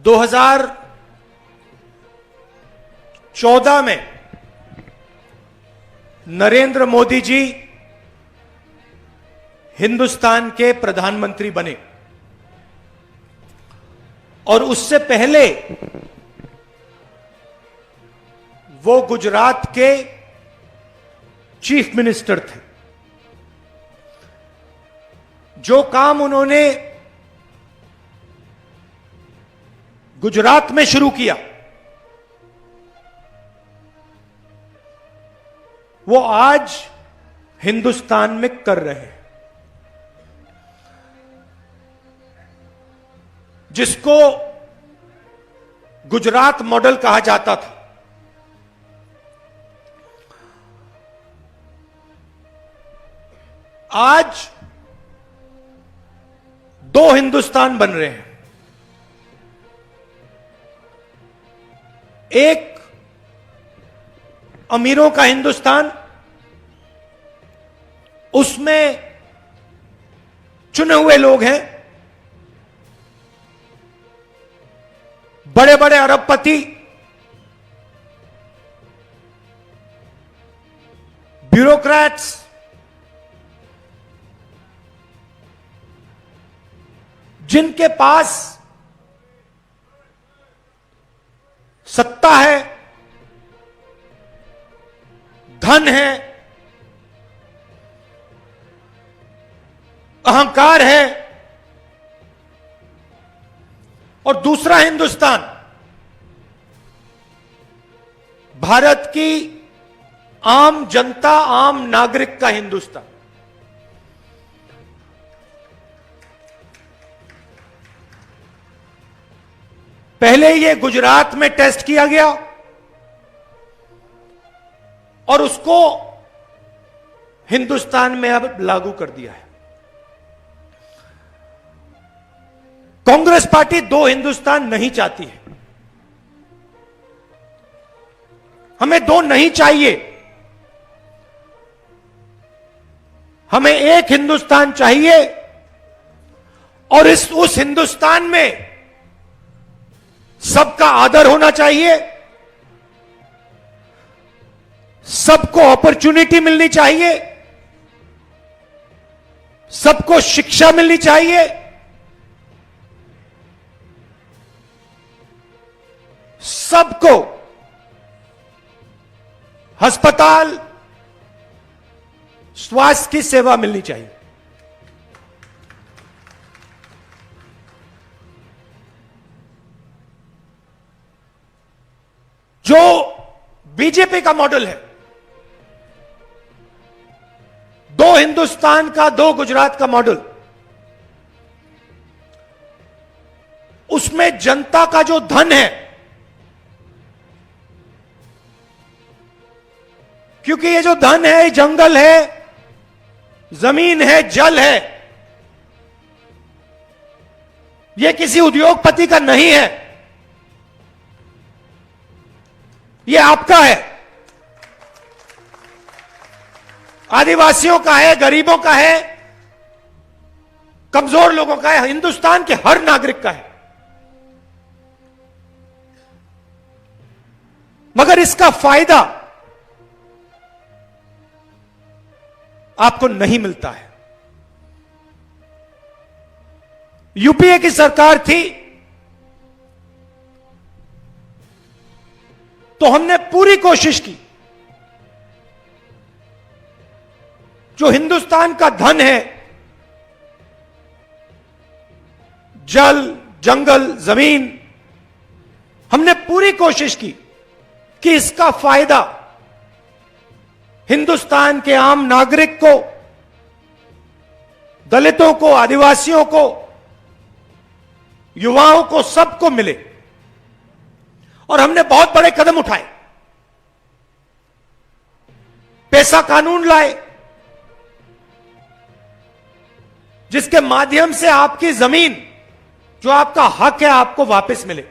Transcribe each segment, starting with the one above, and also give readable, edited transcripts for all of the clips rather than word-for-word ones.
2014 में नरेंद्र मोदी जी हिंदुस्तान के प्रधानमंत्री बने और उससे पहले वो गुजरात के चीफ मिनिस्टर थे। जो काम उन्होंने गुजरात में शुरू किया वो आज हिंदुस्तान में कर रहे हैं, जिसको गुजरात मॉडल कहा जाता था। आज दो हिंदुस्तान बन रहे हैं। एक अमीरों का हिंदुस्तान, उसमें चुने हुए लोग हैं, बड़े बड़े अरबपति, ब्यूरोक्रेट्स, जिनके पास सत्ता है, धन है, अहंकार है। और दूसरा हिंदुस्तान भारत की आम जनता, आम नागरिक का हिंदुस्तान। पहले ये गुजरात में टेस्ट किया गया और उसको हिंदुस्तान में अब लागू कर दिया है। कांग्रेस पार्टी दो हिंदुस्तान नहीं चाहती है। हमें दो नहीं चाहिए, हमें एक हिंदुस्तान चाहिए और उस हिंदुस्तान में सबका आदर होना चाहिए, सबको अपॉर्चुनिटी मिलनी चाहिए, सबको शिक्षा मिलनी चाहिए, सबको अस्पताल, स्वास्थ्य की सेवा मिलनी चाहिए। जो बीजेपी का मॉडल है, दो हिंदुस्तान का, दो गुजरात का मॉडल, उसमें जनता का जो धन है, क्योंकि ये जो धन है, जंगल है, जमीन है, जल है, ये किसी उद्योगपति का नहीं है, ये आपका है, आदिवासियों का है, गरीबों का है, कमजोर लोगों का है, हिंदुस्तान के हर नागरिक का है। मगर इसका फायदा आपको नहीं मिलता है। यूपीए की सरकार थी तो हमने पूरी कोशिश की, जो हिंदुस्तान का धन है, जल, जंगल, जमीन, हमने पूरी कोशिश की कि इसका फायदा हिंदुस्तान के आम नागरिक को, दलितों को, आदिवासियों को, युवाओं को, सबको मिले। और हमने बहुत बड़े कदम उठाए, पैसा कानून लाए, जिसके माध्यम से आपकी जमीन, जो आपका हक है, आपको वापस मिले।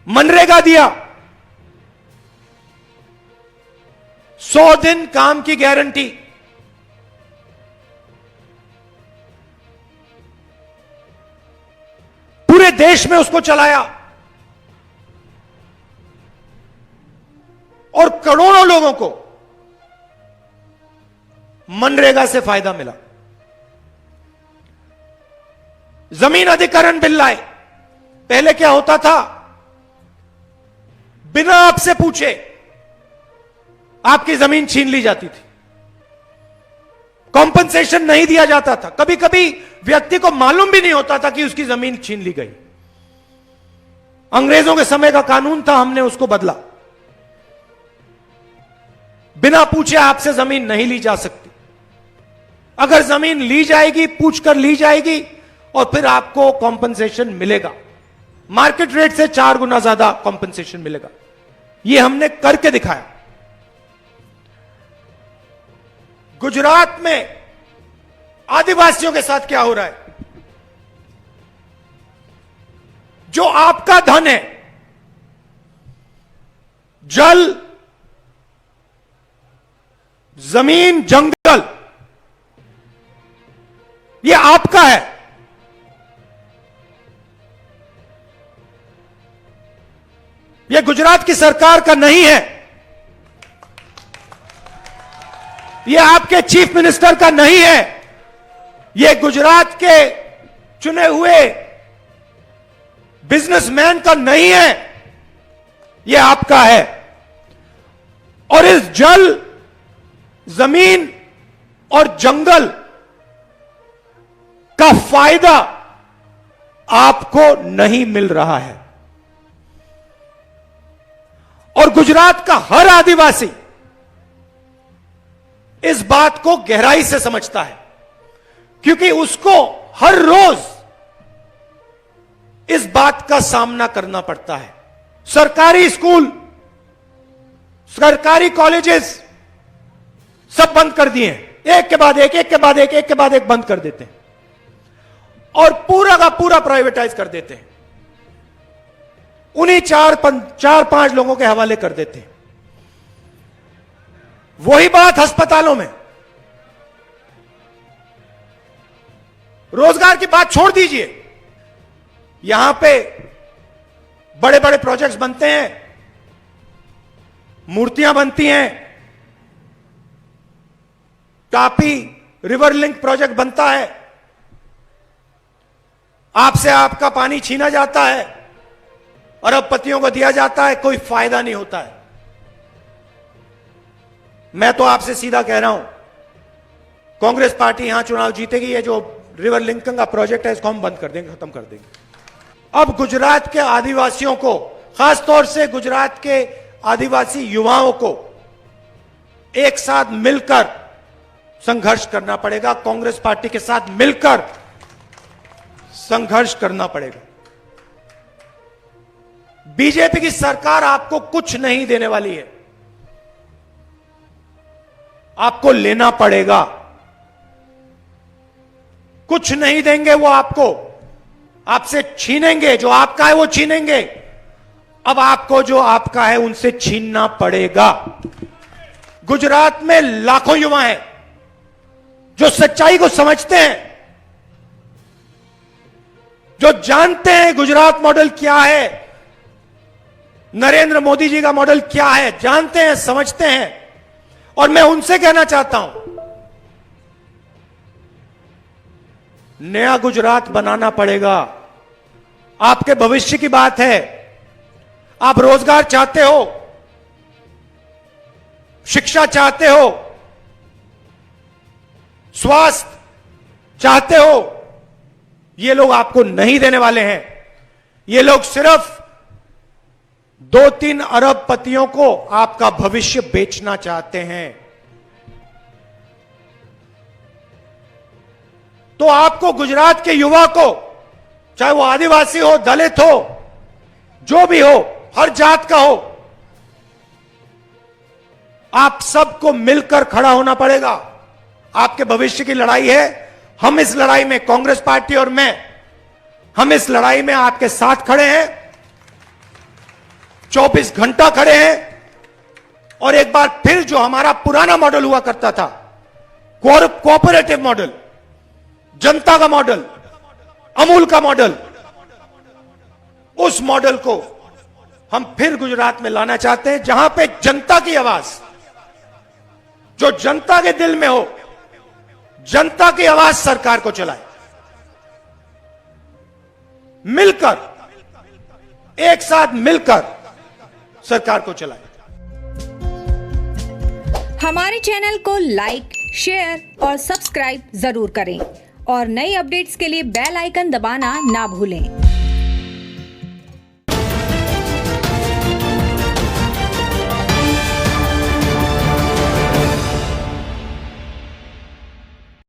मनरेगा दिया, 100 दिन काम की गारंटी, देश में उसको चलाया और करोड़ों लोगों को मनरेगा से फायदा मिला। जमीन अधिग्रहण बिल लाए। पहले क्या होता था, बिना आपसे पूछे आपकी जमीन छीन ली जाती थी, कॉम्पनसेशन नहीं दिया जाता था, कभी कभी व्यक्ति को मालूम भी नहीं होता था कि उसकी जमीन छीन ली गई। अंग्रेजों के समय का कानून था, हमने उसको बदला। बिना पूछे आपसे जमीन नहीं ली जा सकती। अगर जमीन ली जाएगी, पूछकर ली जाएगी और फिर आपको कॉम्पनसेशन मिलेगा, मार्केट रेट से 4 गुना ज्यादा कॉम्पनसेशन मिलेगा। यह हमने करके दिखाया। गुजरात में आदिवासियों के साथ क्या हो रहा है? जो आपका धन है, जल, जमीन, जंगल, यह आपका है। यह गुजरात की सरकार का नहीं है, यह आपके चीफ मिनिस्टर का नहीं है, यह गुजरात के चुने हुए बिजनेसमैन का नहीं है, यह आपका है। और इस जल, जमीन और जंगल का फायदा आपको नहीं मिल रहा है। और गुजरात का हर आदिवासी इस बात को गहराई से समझता है, क्योंकि उसको हर रोज इस बात का सामना करना पड़ता है। सरकारी स्कूल, सरकारी कॉलेजेस सब बंद कर दिए हैं, एक के बाद एक, एक के बाद एक, एक के बाद एक बंद कर देते हैं और पूरा का पूरा प्राइवेटाइज कर देते हैं। उन्हीं 4-5 लोगों के हवाले कर देते हैं। वही बात अस्पतालों में। रोजगार की बात छोड़ दीजिए, यहां पे बड़े बड़े प्रोजेक्ट्स बनते हैं, मूर्तियां बनती हैं, तापी रिवर लिंक प्रोजेक्ट बनता है, आपसे आपका पानी छीना जाता है, अरबपतियों को दिया जाता है, कोई फायदा नहीं होता है। मैं तो आपसे सीधा कह रहा हूं, कांग्रेस पार्टी यहां चुनाव जीतेगी, ये जो रिवर लिंकिंग का प्रोजेक्ट है इसको हम बंद कर देंगे, खत्म कर देंगे। अब गुजरात के आदिवासियों को, खासतौर से गुजरात के आदिवासी युवाओं को एक साथ मिलकर संघर्ष करना पड़ेगा, कांग्रेस पार्टी के साथ मिलकर संघर्ष करना पड़ेगा। बीजेपी की सरकार आपको कुछ नहीं देने वाली है, आपको लेना पड़ेगा। कुछ नहीं देंगे वो आपको, आपसे छीनेंगे, जो आपका है वो छीनेंगे। अब आपको जो आपका है उनसे छीनना पड़ेगा। गुजरात में लाखों युवा हैं जो सच्चाई को समझते हैं, जो जानते हैं गुजरात मॉडल क्या है, नरेंद्र मोदी जी का मॉडल क्या है, जानते हैं, समझते हैं। और मैं उनसे कहना चाहता हूं, नया गुजरात बनाना पड़ेगा। आपके भविष्य की बात है। आप रोजगार चाहते हो, शिक्षा चाहते हो, स्वास्थ्य चाहते हो, ये लोग आपको नहीं देने वाले हैं। ये लोग सिर्फ 2-3 अरबपतियों को आपका भविष्य बेचना चाहते हैं। तो आपको गुजरात के युवा को, चाहे वो आदिवासी हो, दलित हो, जो भी हो, हर जात का हो, आप सबको मिलकर खड़ा होना पड़ेगा। आपके भविष्य की लड़ाई है। हम इस लड़ाई में, कांग्रेस पार्टी और मैं, हम इस लड़ाई में आपके साथ खड़े हैं, 24 घंटा खड़े हैं। और एक बार फिर जो हमारा पुराना मॉडल हुआ करता था, कोऑपरेटिव मॉडल, जनता का मॉडल, अमूल का मॉडल, उस मॉडल को हम फिर गुजरात में लाना चाहते हैं, जहां पे जनता की आवाज, जो जनता के दिल में हो, जनता की आवाज सरकार को चलाए, मिलकर, एक साथ मिलकर सरकार को चलाए। हमारे चैनल को लाइक, शेयर और सब्सक्राइब जरूर करें और नई अपडेट्स के लिए बेल आइकन दबाना ना भूलें।